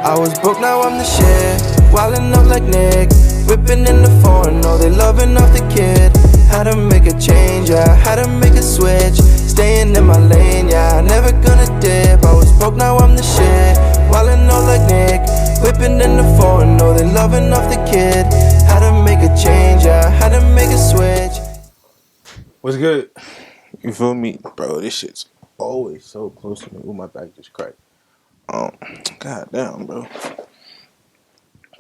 I was broke, now I'm the shit. Wildin' up like Nick, whipping in the foreign, oh, they loving off the kid. Had to make a change, yeah, had to make a switch. Staying in my lane, yeah, never gonna dip. I was broke, now I'm the shit. Wildin' up like Nick, whipping in the foreign, oh, they loving off the kid. Had to make a change, yeah, had to make a switch. What's good? You feel me? Bro, this shit's always so close to me. Ooh, my back just cracked. God damn, bro.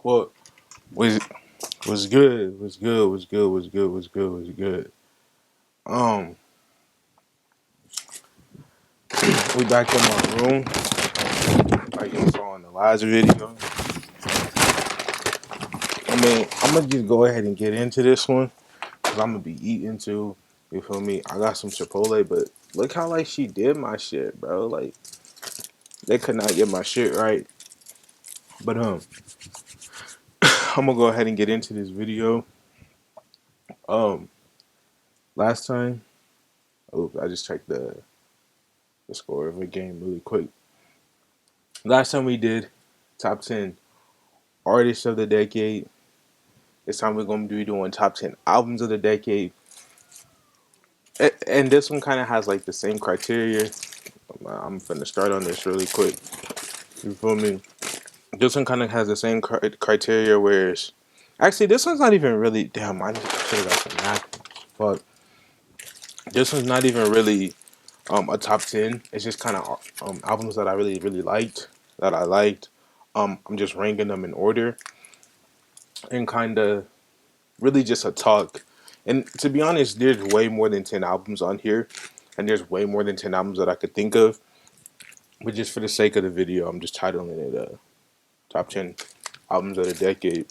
What was good? What's good? We back in my room. Like you saw in the last video. I mean, I'm gonna just go ahead and get into this one. Cause I'm gonna be eating too. You feel me? I got some Chipotle, but look how like she did my shit, bro. Like they could not get my shit right. But I'm gonna go ahead and get into this video. Last time, I just checked the score of a game really quick. Last time we did top 10 artists of the decade. This time we're gonna be doing top 10 albums of the decade. And this one kind of has like the same criteria. I'm finna start on this really quick. You feel me? This one kind of has the same criteria, whereas actually this one's not even really. Damn, I should have got some napkins. Fuck. This one's not even really a top 10. It's just kind of albums that I really liked. I'm just ranking them in order and kind of really just a talk. And to be honest, there's way more than 10 albums on here, and there's way more than 10 albums that I could think of. But just for the sake of the video, I'm just titling it top 10 albums of the decade.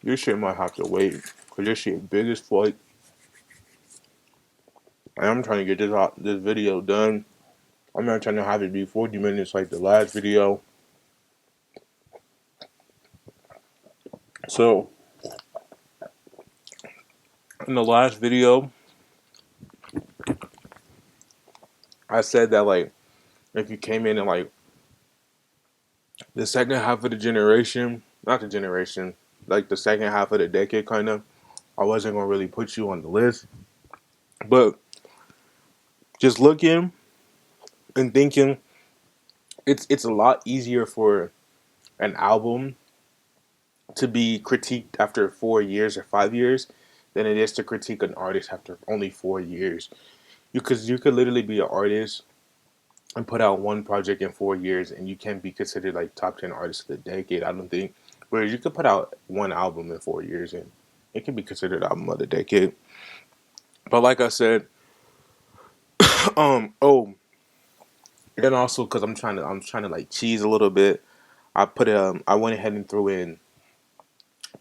This shit might have to wait, because this shit big as fuck. And I'm trying to get this video done. I'm not trying to have it be 40 minutes like the last video. So, in the last video, I said that like, if you came in like the second half of the generation, not the generation, like the second half of the decade kind of, I wasn't going to really put you on the list. But just looking and thinking, it's a lot easier for an album to be critiqued after 4 years or 5 years than it is to critique an artist after only 4 years. You could literally be an artist and put out one project in 4 years, and you can be considered like top 10 artists of the decade. I don't think. Whereas you could put out one album in 4 years, and it can be considered album of the decade. But like I said, and also because I'm trying to like cheese a little bit. I went ahead and threw in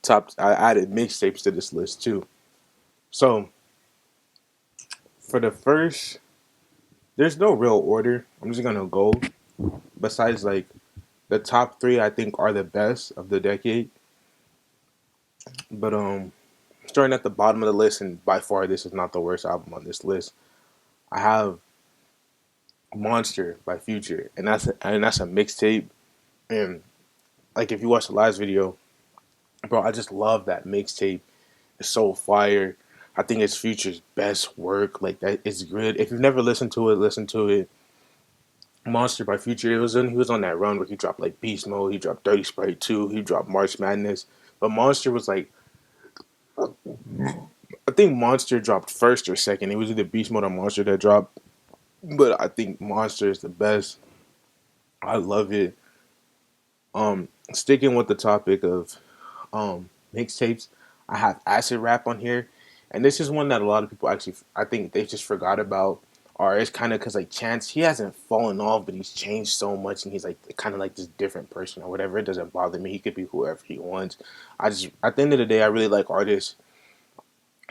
I added mixtapes to this list too. So for the first, there's no real order. I'm just gonna go. Besides, like the top three, I think are the best of the decade. But starting at the bottom of the list, and by far this is not the worst album on this list. I have Monster by Future, and that's a mixtape. And like if you watch the last video, bro, I just love that mixtape. It's so fire. I think it's Future's best work. Like that, it's good. If you've never listened to it, listen to it. Monster by Future. He was on that run where he dropped like Beast Mode. He dropped Dirty Sprite 2. He dropped March Madness. But Monster was like, I think Monster dropped first or second. It was either Beast Mode or Monster that dropped. But I think Monster is the best. I love it. Sticking with the topic of mixtapes, I have Acid Rap on here, and this is one that a lot of people actually, I think they just forgot about, or it's kind of because like Chance, he hasn't fallen off, but he's changed so much, and he's like kind of like this different person or whatever. It doesn't bother me. He could be whoever he wants. At the end of the day, I really like artists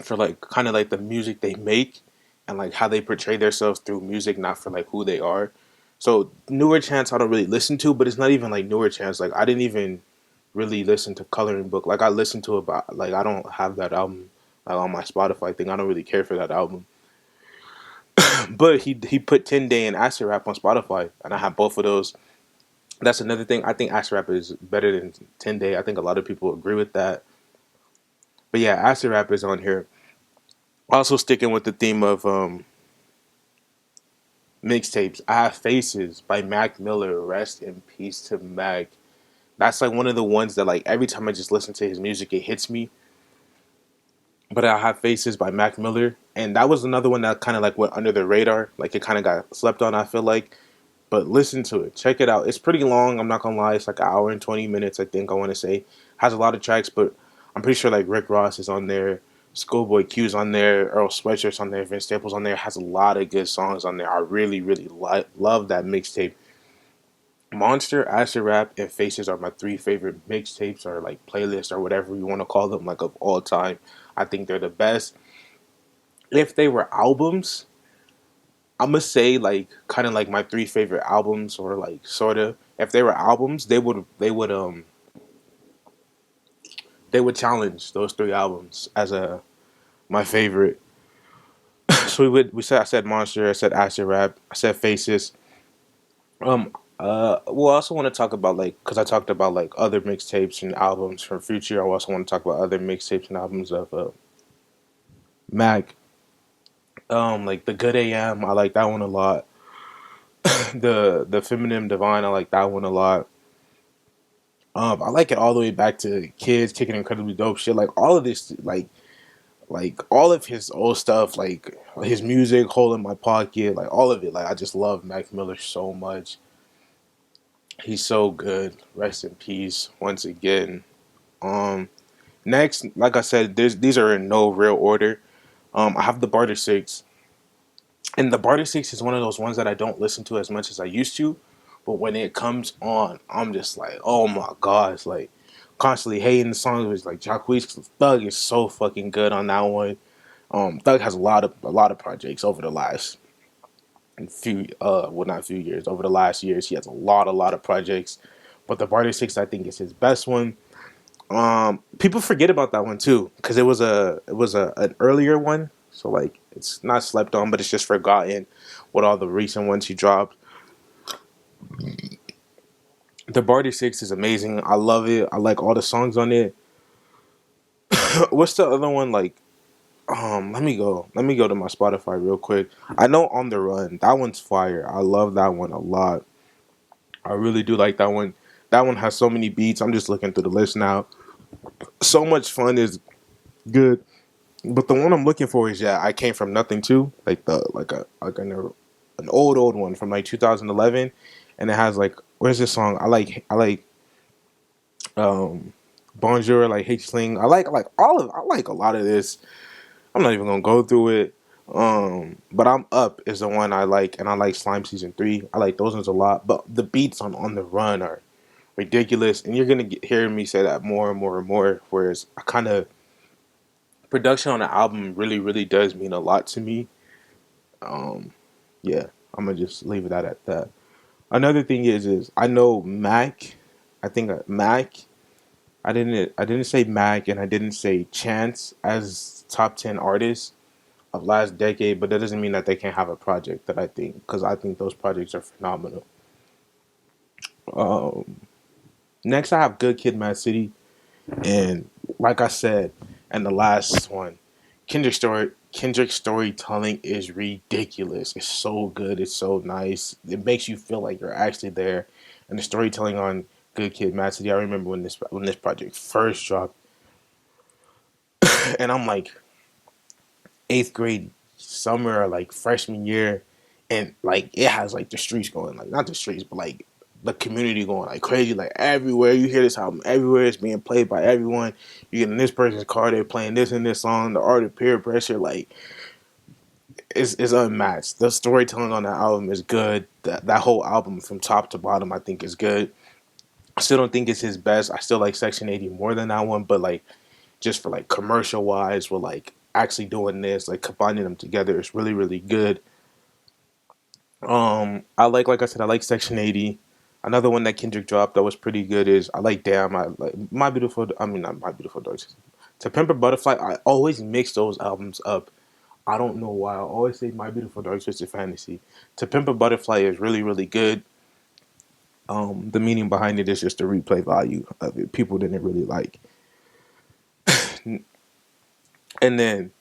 for like kind of like the music they make and like how they portray themselves through music, not for like who they are. So newer Chance I don't really listen to, but it's not even like newer Chance. Like I didn't even really listen to Coloring Book. Like I listened to it, but like I don't have that album on my Spotify thing. I don't really care for that album. But he put 10 Day and Acid Rap on Spotify, and I have both of those. That's another thing. I think Acid Rap is better than 10 Day. I think a lot of people agree with that. But yeah, Acid Rap is on here. Also sticking with the theme of mixtapes. I have Faces by Mac Miller. Rest in peace to Mac. That's like one of the ones that like every time I just listen to his music, it hits me. But I have Faces by Mac Miller, and that was another one that kind of like went under the radar. Like it kind of got slept on. I feel like, but listen to it, check it out. It's pretty long. I'm not gonna lie. It's like an hour and 20 minutes. I think I want to say has a lot of tracks, but I'm pretty sure like Rick Ross is on there. Schoolboy Q's on there, Earl Sweatshirt's on there, Vince Staples on there. Has a lot of good songs on there. I really, really love that mixtape. Monster, Acid Rap, and Faces are my three favorite mixtapes or like playlists or whatever you want to call them, like of all time. I think they're the best. If they were albums, I'm gonna say like kind of like my three favorite albums or like sort of. If they were albums, they would challenge those three albums as a my favorite. So we said I said Monster, I said Acid Rap, I said Faces. Um, well, I also want to talk about like because I talked about like other mixtapes and albums from Future. I also want to talk about other mixtapes and albums of Mac. Like the Good AM, I like that one a lot. The Feminine Divine, I like that one a lot. I like it all the way back to Kids Kicking Incredibly Dope shit. Like all of this, like all of his old stuff, like his music, Hole in My Pocket, like all of it. Like I just love Mac Miller so much. He's so good. Rest in peace once again. Um, Next, like I said, these are in no real order. I have the Barter Six, and the Barter Six is one of those ones that I don't listen to as much as I used to. But when it comes on, I'm just like, oh my gosh, like constantly hating the songs. It's like Jacquees Thug is so fucking good on that one. Thug has a lot of projects over the last few well not few years over the last years. He has a lot of projects, but the Barter Six I think is his best one. People forget about that one too because it was a an earlier one, so like it's not slept on, but it's just forgotten with all the recent ones he dropped. The Barty Six is amazing. I love it. I like all the songs on it. What's the other one like? Let me go. Let me go to my Spotify real quick. I know On the Run. That one's fire. I love that one a lot. I really do like that one. That one has so many beats. I'm just looking through the list now. So much fun is good. But the one I'm looking for is I came from nothing too, like the like an old one from like 2011, and it has like where's this song? I like Bonjour, like H Sling. I like I like a lot of this. I'm not even gonna go through it. But I'm Up is the one I like, and I like Slime Season 3. I like those ones a lot. But the beats on the Run are ridiculous, and you're gonna hear me say that more and more and more. Whereas I kind of production on an album really really does mean a lot to me. Um, yeah, I'm gonna just leave it at that. Another thing is I know Mac. I think Mac. I didn't say Mac and I didn't say Chance as top 10 artists of last decade, but that doesn't mean that they can't have a project that I think because I think those projects are phenomenal. Um, Next, I have Good Kid, Mad City, and like I said, and the last one, Kendrick storytelling is ridiculous. It's so good. It's so nice. It makes you feel like you're actually there. And the storytelling on Good Kid, Mad City. I remember when this project first dropped, and I'm like eighth grade summer or like freshman year, and like it has like the streets going like not the streets, but like the community going like crazy, like everywhere. You hear this album everywhere. It's being played by everyone. You get in this person's car, they're playing this and this song. The art of peer pressure, like is unmatched. The storytelling on that album is good. That whole album from top to bottom, I think, is good. I still don't think it's his best. I still like Section 80 more than that one, but like just for like commercial wise, we're like actually doing this, like combining them together, it's really really good. Like I said, I like Section 80. Another one that Kendrick dropped that was pretty good is I like Damn. I like My Beautiful. I mean not My Beautiful Dark. To Pimp a Butterfly, I always mix those albums up. I don't know why. I always say My Beautiful Dark Twisted Fantasy. To Pimp a Butterfly is really, really good. The meaning behind it is just the replay value of it. People didn't really like. And then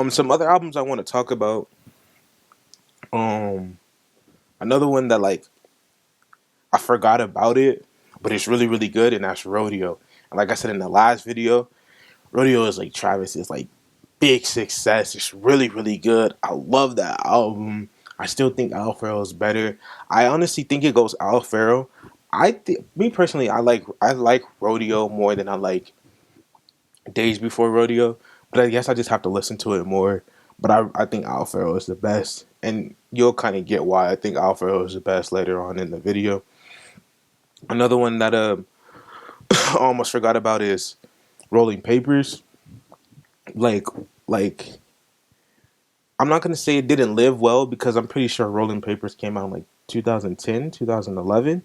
some other albums I want to talk about. Um Another one that like I forgot about it, but it's really, really good, and that's Rodeo. And like I said in the last video, Rodeo is like Travis's like big success. It's really, really good. I love that album. I still think Al Farrell is better. I honestly think it goes Al Farrell. Me personally, I like Rodeo more than I like Days Before Rodeo. But I guess I just have to listen to it more. But I think Al Farrell is the best, and you'll kind of get why I think Al Farrell is the best later on in the video. Another one that I almost forgot about is Rolling Papers. Like like I'm not gonna say it didn't live well because I'm pretty sure Rolling Papers came out in like 2010, 2011,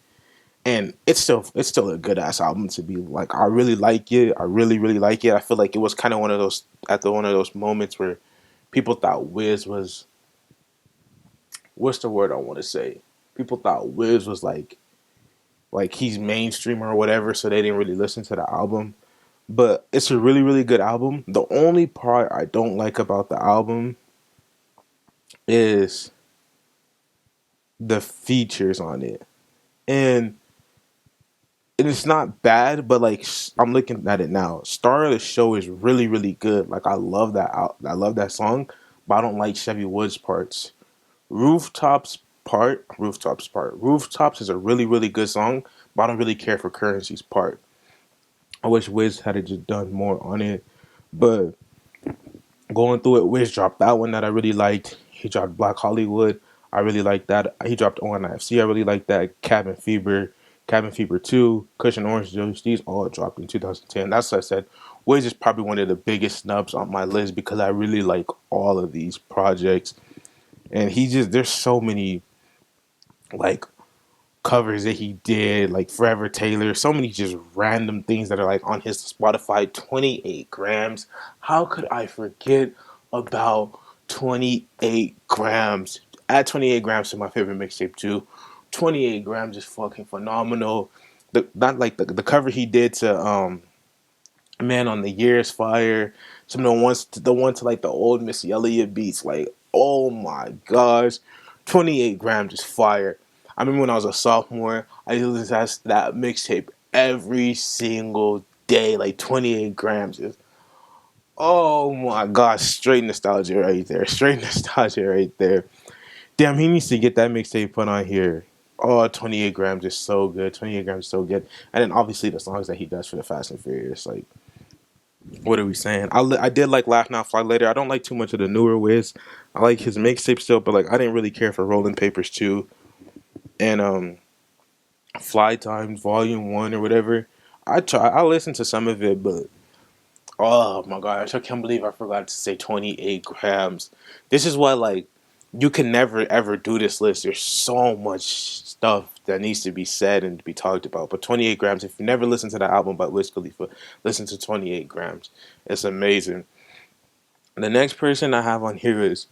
and it's still a good ass album to be like. I really like it. I really, really like it. I feel like it was kind of one of those moments where people thought Wiz was, what's the word I want to say? People thought Wiz was like he's mainstream or whatever, so they didn't really listen to the album. But it's a really, really good album. The only part I don't like about the album is the features on it. And it's not bad, but like I'm looking at it now. Star of the Show is really, really good. Like I love that I love that song, but I don't like Chevy Woods parts. Rooftops is a really, really good song, but I don't really care for Currency's part. I wish Wiz had just done more on it. But going through it, Wiz dropped that one that I really liked. He dropped Black Hollywood. I really like that. He dropped ONIFC. I really like that. Cabin Fever 2, Cushion Orange Juice. These all dropped in 2010. That's what I said. Wiz is probably one of the biggest snubs on my list because I really like all of these projects. And there's so many like covers that he did, like Forever Taylor, so many just random things that are like on his Spotify. 28 grams. How could I forget about 28 grams? Add 28 grams to my favorite mixtape too. 28 grams is fucking phenomenal. Not like the cover he did to Man on the Year's Fire. Some of the ones to like the old Missy Elliott beats. Like, oh my gosh, 28 grams is fire. I remember when I was a sophomore, I used to listen to that mixtape every single day. Like 28 grams is, oh my gosh, straight nostalgia right there. Straight nostalgia right there. Damn, he needs to get that mixtape put on here. Oh, 28 grams is so good. 28 grams is so good. And then obviously the songs that he does for the Fast and Furious. Like, what are we saying? I did like Laugh Now Fly Later. I don't like too much of the newer Wiz. I like his mixtape still, but like I didn't really care for Rolling Papers 2 and Fly Time Volume 1 or whatever. I listened to some of it, but oh my gosh, I can't believe I forgot to say 28 grams. This is why like you can never ever do this list. There's so much stuff that needs to be said and to be talked about. But 28 grams, if you never listened to the album by Wiz Khalifa, listen to 28 grams. It's amazing. The next person I have on here is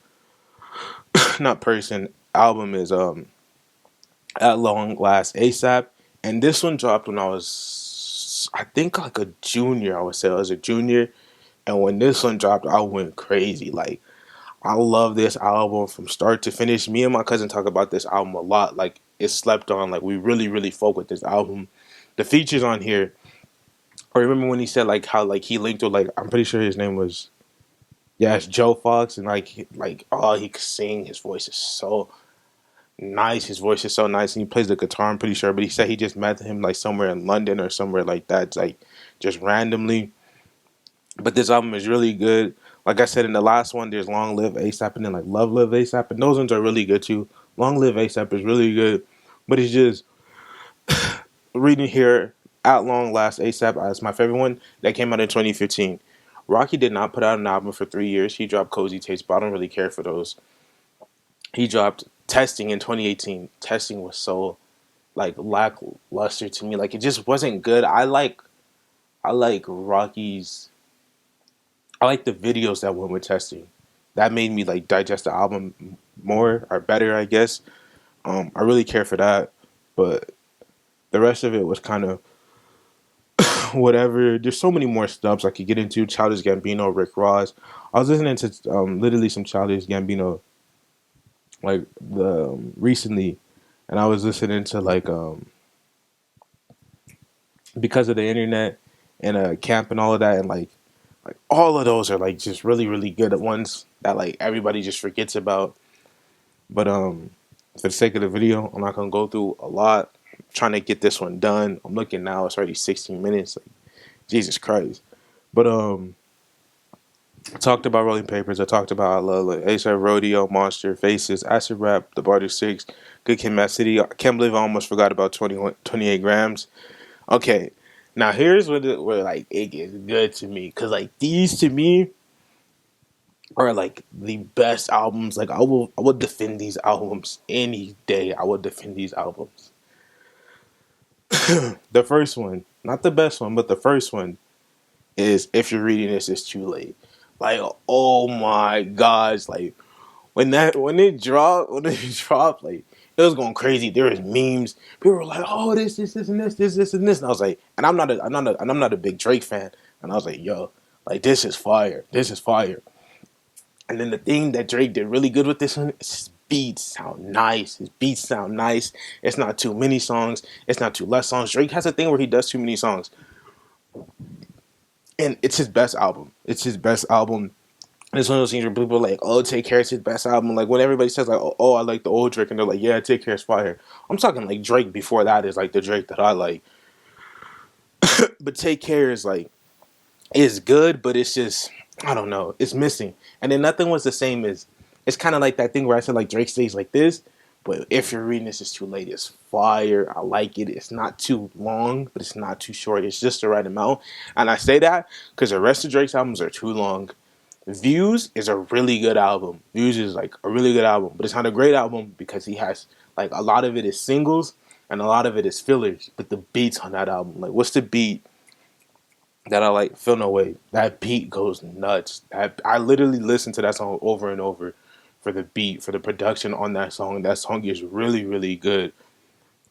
not person, album is At Long Last ASAP. And this one dropped when I was I think like a junior, I would say. I was a junior. And when this one dropped, I went crazy. Like I love this album from start to finish. Me and my cousin talk about this album a lot. Like it's slept on. Like we really, really folk with this album. The features on here. I remember when he said like how like he linked with like I'm pretty sure his name was it's Joe Fox and like oh he could sing. His voice is so nice. His voice is so nice and he plays the guitar. I'm pretty sure, but he said he just met him like somewhere in London or somewhere like that. It's like just randomly. But this album is really good. Like I said in the last one, there's Long Live ASAP and then like Love Live ASAP, and those ones are really good too. Long Live ASAP is really good, but it's just reading here At Long Last ASAP as my favorite one that came out in 2015. Rocky did not put out an album for 3 years. He dropped Cozy Tapes, but I don't really care for those. He dropped Testing in 2018. Testing was so like lackluster to me. Like it just wasn't good. I like Rocky's I like the videos that went with testing. That made me like digest the album more or better, I guess. I really care for that, but the rest of it was kind of whatever. There's so many more stubs I could get into. Childish Gambino, Rick Ross. I was listening to literally some Childish Gambino like the recently, and I was listening to like because of the internet and camp and all of that, and like all of those are like just really really good at ones that like everybody just forgets about. But for the sake of the video, I'm not gonna go through a lot. I'm trying to get this one done. I'm looking now; it's already 16 minutes. Like Jesus Christ. But I talked about Rolling Papers. I talked about I Love like ASAP Rodeo, Monster, Faces, Acid Rap, The Barter Six, Good Kid, Mad City. I can't believe I almost forgot about 28 grams. Okay, now here's where like it gets good to me because like these to me are like the best albums. Like I would defend these albums any day. I would defend these albums. The first one, not the best one, but the first one is If You're Reading This, It's Too Late. Like oh my gosh, like when it dropped, like it was going crazy. There was memes. People were like, "Oh, this, and this, and this," and I was like, and I'm not a big Drake fan, and I was like, "Yo, like this is fire. This is fire." And then the thing that Drake did really good with this one is his beats sound nice. His beats sound nice. It's not too many songs. It's not too less songs. Drake has a thing where he does too many songs, and it's his best album. It's his best album. And it's one of those things where people are like, "Oh, Take Care is his best album." Like when everybody says like, "Oh, I like the old Drake," and they're like, "Yeah, Take Care is fire." I'm talking like Drake before that is like the Drake that I like. But Take Care is good, but it's just I don't know, it's missing. And then Nothing Was the Same as it's kind of like that thing where I said like Drake stays like this, but If You're Reading This, Is Too Late. It's fire. I like it. It's not too long, but it's not too short. It's just the right amount. And I say that because the rest of Drake's albums are too long. Views is a really good album. Views is like a really good album, but it's not a great album because he has like a lot of it is singles and a lot of it is fillers. But the beats on that album, like what's the beat that I like? Feel No Way. That beat goes nuts. I literally listen to that song over and over for the beat, for the production on that song. That song is really really good.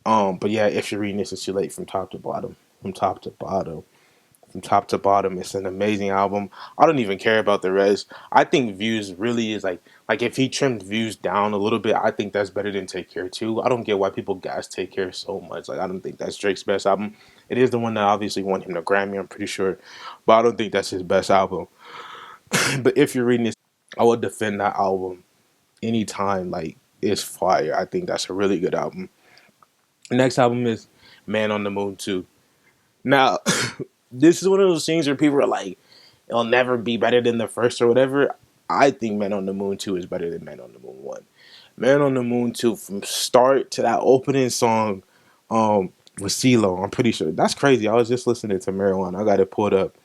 But yeah, If You're Reading This, It's Too Late from top to bottom. From top to bottom. From top to bottom. It's an amazing album. I don't even care about the rest. I think Views really is like if he trimmed Views down a little bit, I think that's better than Take Care too. I don't get why people gas Take Care so much. Like I don't think that's Drake's best album. It is the one that obviously won him the Grammy, I'm pretty sure. But I don't think that's his best album. But If You're Reading This, I would defend that album anytime. Like it's fire. I think that's a really good album. The next album is Man on the Moon 2. Now, this is one of those things where people are like, it'll never be better than the first or whatever. I think Man on the Moon 2 is better than Man on the Moon 1. Man on the Moon 2, from start to that opening song with CeeLo, I'm pretty sure. That's crazy. I was just listening to Marijuana. I got it pulled up.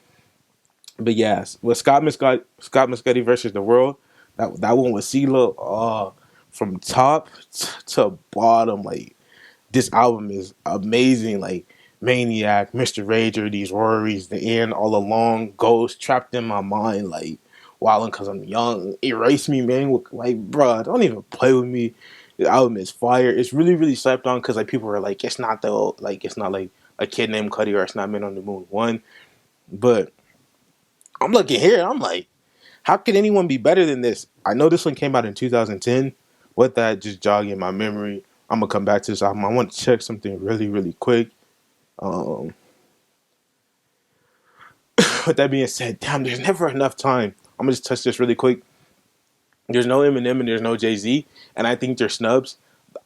But yes, with Scott Muscati versus the World, that one with CeeLo, from top to bottom, like this album is amazing. Like Maniac, Mr. Rager, these worries, the end all along, Ghost, Trapped in My Mind, like Wildin' Cause I'm Young, Erase Me, man. Like, bruh, don't even play with me. The album is fire. It's really, really slept on because like people are like, it's not like a Kid Named Cudi or it's not Men on the Moon 1. But I'm looking here, I'm like, how could anyone be better than this? I know this one came out in 2010. With that just jogging my memory, I'm gonna come back to this album. I want to check something really, really quick. Um, with that being said, damn, there's never enough time. I'm gonna just touch this really quick. There's no Eminem and there's no Jay-Z, and I think they're snubs.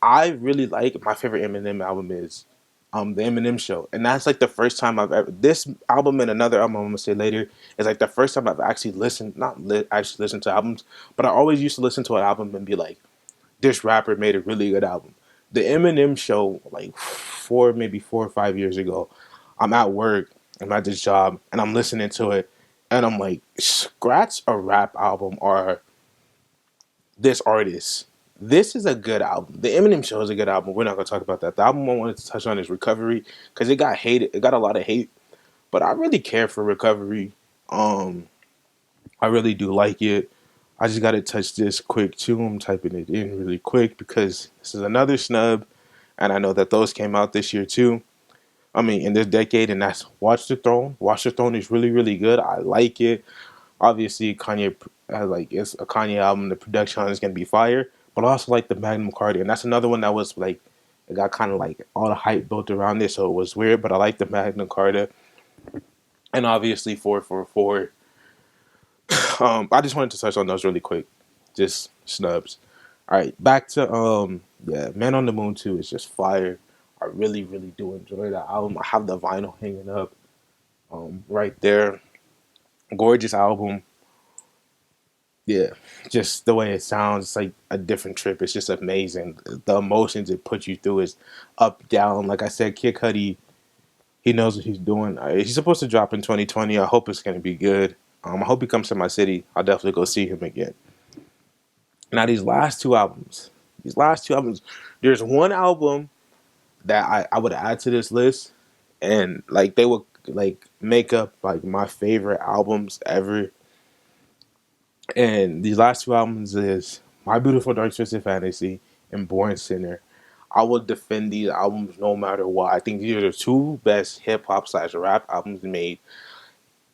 I really like my favorite Eminem album is the Eminem Show, and that's like the first time I've ever this album and another album I'm gonna say later is like the first time I've actually listened, actually listened to albums, but I always used to listen to an album and be like, this rapper made a really good album. The Eminem Show, like maybe 4 or 5 years ago, I'm at work, I'm at this job, and I'm listening to it, and I'm like, scratch a rap album or this artist. This is a good album. The Eminem Show is a good album. We're not gonna talk about that. The album I wanted to touch on is Recovery because it got hated. It got a lot of hate, but I really care for Recovery. Um, I really do like it. I just gotta touch this quick too. I'm typing it in really quick because this is another snub, and I know that those came out this year too. I mean, in this decade, and that's Watch the Throne. Watch the Throne is really, really good. I like it. Obviously, Kanye has like it's a Kanye album. The production on it is gonna be fire, but I also like the Magnum Carta, and that's another one that was like it got kind of like all the hype built around it, so it was weird. But I like the Magnum Carta, and obviously 444. I just wanted to touch on those really quick, just snubs. All right, back to yeah, Man on the Moon 2 is just fire. I really, really do enjoy that album. I have the vinyl hanging up right there. Gorgeous album. Yeah, just the way it sounds, it's like a different trip. It's just amazing. The emotions it puts you through is up, down. Like I said, Kid Cudi, he knows what he's doing. He's supposed to drop in 2020. I hope it's gonna be good. I hope he comes to my city. I'll definitely go see him again. Now these last two albums, there's one album that I would add to this list, and like they would like make up like my favorite albums ever. And these last two albums is My Beautiful Dark Twisted Fantasy and Born Sinner. I will defend these albums no matter what. I think these are the two best hip hop slash rap albums made.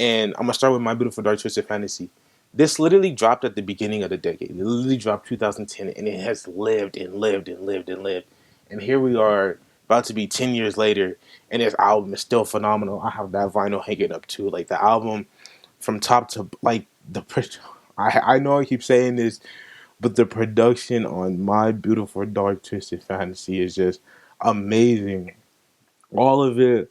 And I'm gonna start with My Beautiful Dark Twisted Fantasy. This literally dropped at the beginning of the decade. It literally dropped 2010, and it has lived and lived and lived and lived. And here we are, about to be 10 years later, and this album is still phenomenal. I have that vinyl hanging up too. Like the album, from top to like I know I keep saying this, but the production on My Beautiful Dark Twisted Fantasy is just amazing. All of it.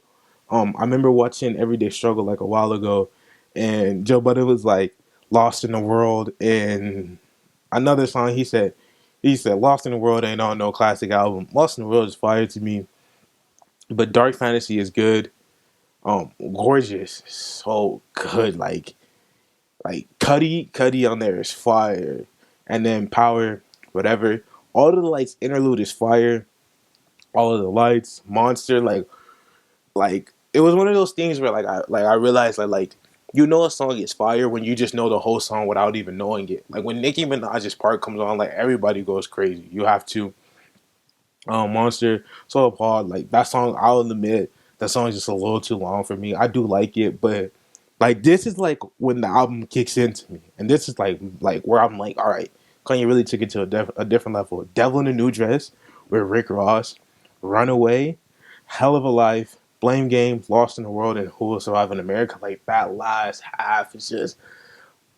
I remember watching Everyday Struggle like a while ago, and Joe Budden was like Lost in the World, and another song he said Lost in the World ain't on no classic album. Lost in the World is fire to me, but Dark Fantasy is good. Gorgeous, so good. Like Cuddy on there is fire, and then Power, whatever. All of the lights interlude is fire. All of the lights, Monster, like it was one of those things where I realized like you know a song is fire when you just know the whole song without even knowing it. Like when Nicki Minaj's part comes on, like everybody goes crazy. You have to Monster, So Appalled, like that song, I'll admit that song is just a little too long for me. I do like it, but like this is like when the album kicks into me, and this is like where I'm like, all right, Kanye really took it to a different level. Devil in a New Dress with Rick Ross, Runaway, Hell of a Life, Blame Game, Lost in the World, and Who Will Survive in America. Like that last half is just,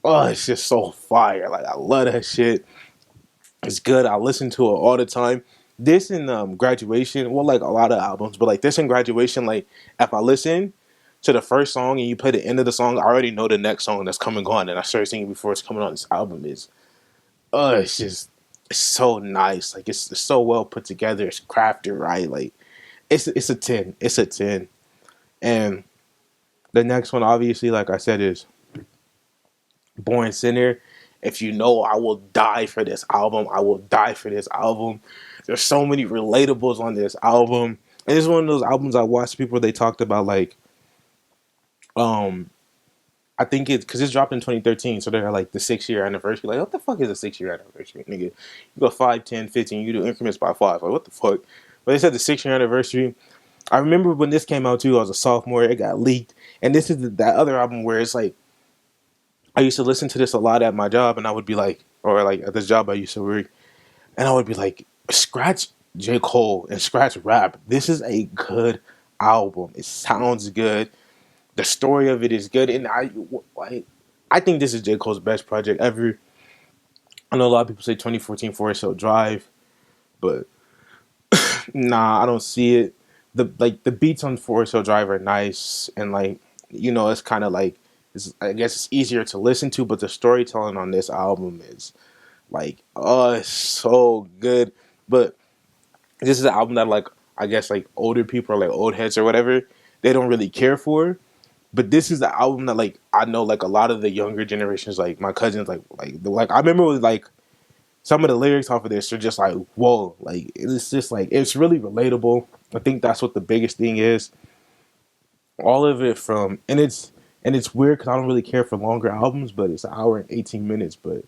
oh, it's just so fire. Like I love that shit. It's good. I listen to it all the time. This in Graduation, well, like a lot of albums, but like this in Graduation, like if I listen to the first song and you play the end of the song, I already know the next song that's coming on, and I started singing before it's coming on. This album is, it's just it's so nice. Like it's so well put together. It's crafted right. Like it's a 10. It's a 10. And the next one, obviously, like I said, is Born Sinner. If you know, I will die for this album. I will die for this album. There's so many relatables on this album. And it's one of those albums I watched people, they talked about like, um, I think it's because it's dropped in 2013. So they're like the 6 year anniversary. Like, what the fuck is a 6 year anniversary? Nigga, you go 5, 10, 15, you do increments by 5. Like, what the fuck? But they said the 6 year anniversary. I remember when this came out too, I was a sophomore. It got leaked. And this is that other album where it's like, I used to listen to this a lot at my job, and I would be like, or like at this job I used to work, and I would be like, scratch J. Cole and scratch rap. This is a good album. It sounds good. The story of it is good, and I think this is J. Cole's best project ever. I know a lot of people say 2014 Forest Hill Drive, but nah, I don't see it. The beats on Forest Hill Drive are nice, and like it's kind of like I guess it's easier to listen to, but the storytelling on this album is like, oh, it's so good. But this is an album that like I guess like older people or like old heads or whatever, they don't really care for. But this is the album that like I know like a lot of the younger generations, like my cousins, like I remember it was like some of the lyrics off of this are just like whoa, like it's just like it's really relatable. I think that's what the biggest thing is. All of it from And it's weird because I don't really care for longer albums, but it's an hour and 18 minutes. But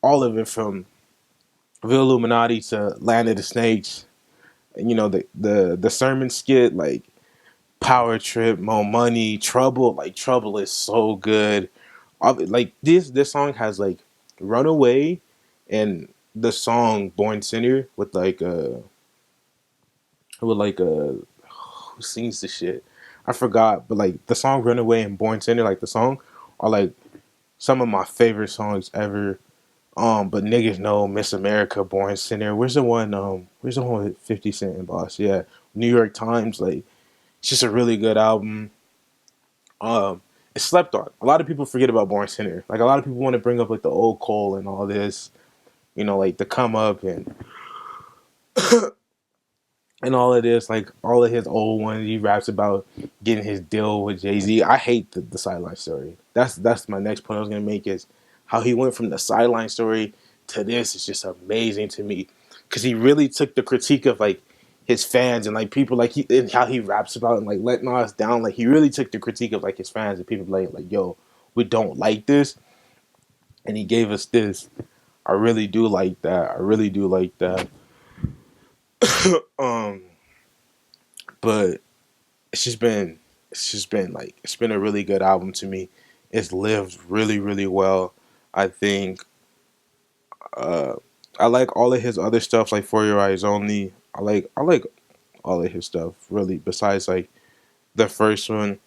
all of it from Real Illuminati to Land of the Snakes, and the sermon skit, like Power Trip, Mo Money, Trouble. Like Trouble is so good. Like this song has like Runaway and the song Born Sinner with who sings the shit? I forgot, but like the song Runaway and Born Sinner, like the song, are like some of my favorite songs ever. But niggas know Miss America, Born Sinner. Where's the one with 50 Cent and Boss? Yeah. New York Times, like it's just a really good album. It's slept on. A lot of people forget about Born Sinner. Like a lot of people want to bring up like the old Cole and all this, like the come up and all of this, like all of his old ones. He raps about getting his deal with Jay-Z. I hate the sideline story. That's my next point I was gonna make is how he went from the sideline story to this is just amazing to me because he really took the critique of like his fans and like people like and how he raps about and like letting us down. Like he really took the critique of like his fans and people like yo, we don't like this, and he gave us this. I really do like that. I really do like that. um, but it's been a really good album to me. It's lived really really well. I think uh, I like all of his other stuff like For Your Eyes Only. I like all of his stuff really. Besides like the first one,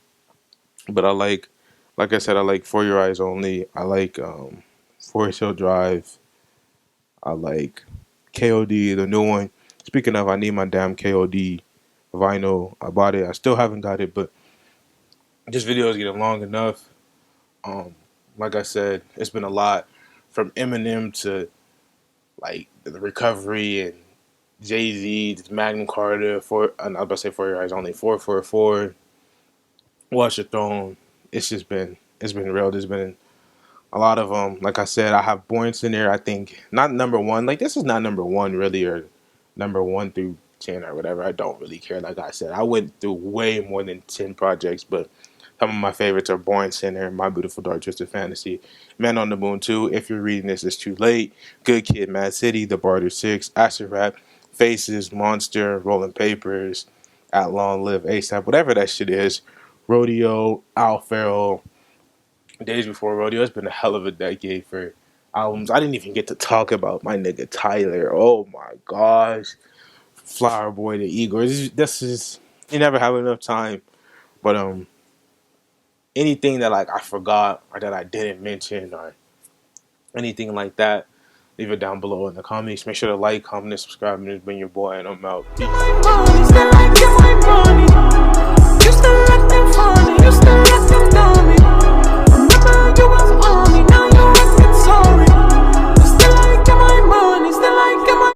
but like I said, I like For Your Eyes Only. I like Forest Hill Drive. I like KOD, the new one. Speaking of, I need my damn KOD vinyl. I bought it. I still haven't got it, but this video is getting long enough. Um, like I said, it's been a lot from Eminem to like the Recovery and Jay Z to Magnum Carter. I was about to say For Your Eyes Only, 444, Watch Your Throne. It's been real. There's been a lot of like I said, I have Boyance in there. I think not number one. Like this is not number one really, or number 1 through 10 or whatever. I don't really care. Like I said, I went through way more than 10 projects, but some of my favorites are Born Sinner, My Beautiful Dark Twisted Fantasy, Man on the Moon 2, If You're Reading This, It's Too Late, Good Kid, Mad City, The Barter 6, Acid Rap, Faces, Monster, Rolling Papers, At Long Live ASAP, whatever that shit is, Rodeo, Al Farrell, Days Before Rodeo. It's been a hell of a decade for albums. I didn't even get to talk about my nigga Tyler. Oh my gosh. Flower Boy to Igor. This is you never have enough time. But anything that like I forgot or that I didn't mention or anything like that, leave it down below in the comments. Make sure to like, comment, and subscribe, and it's been your boy, and I'm out. Peace.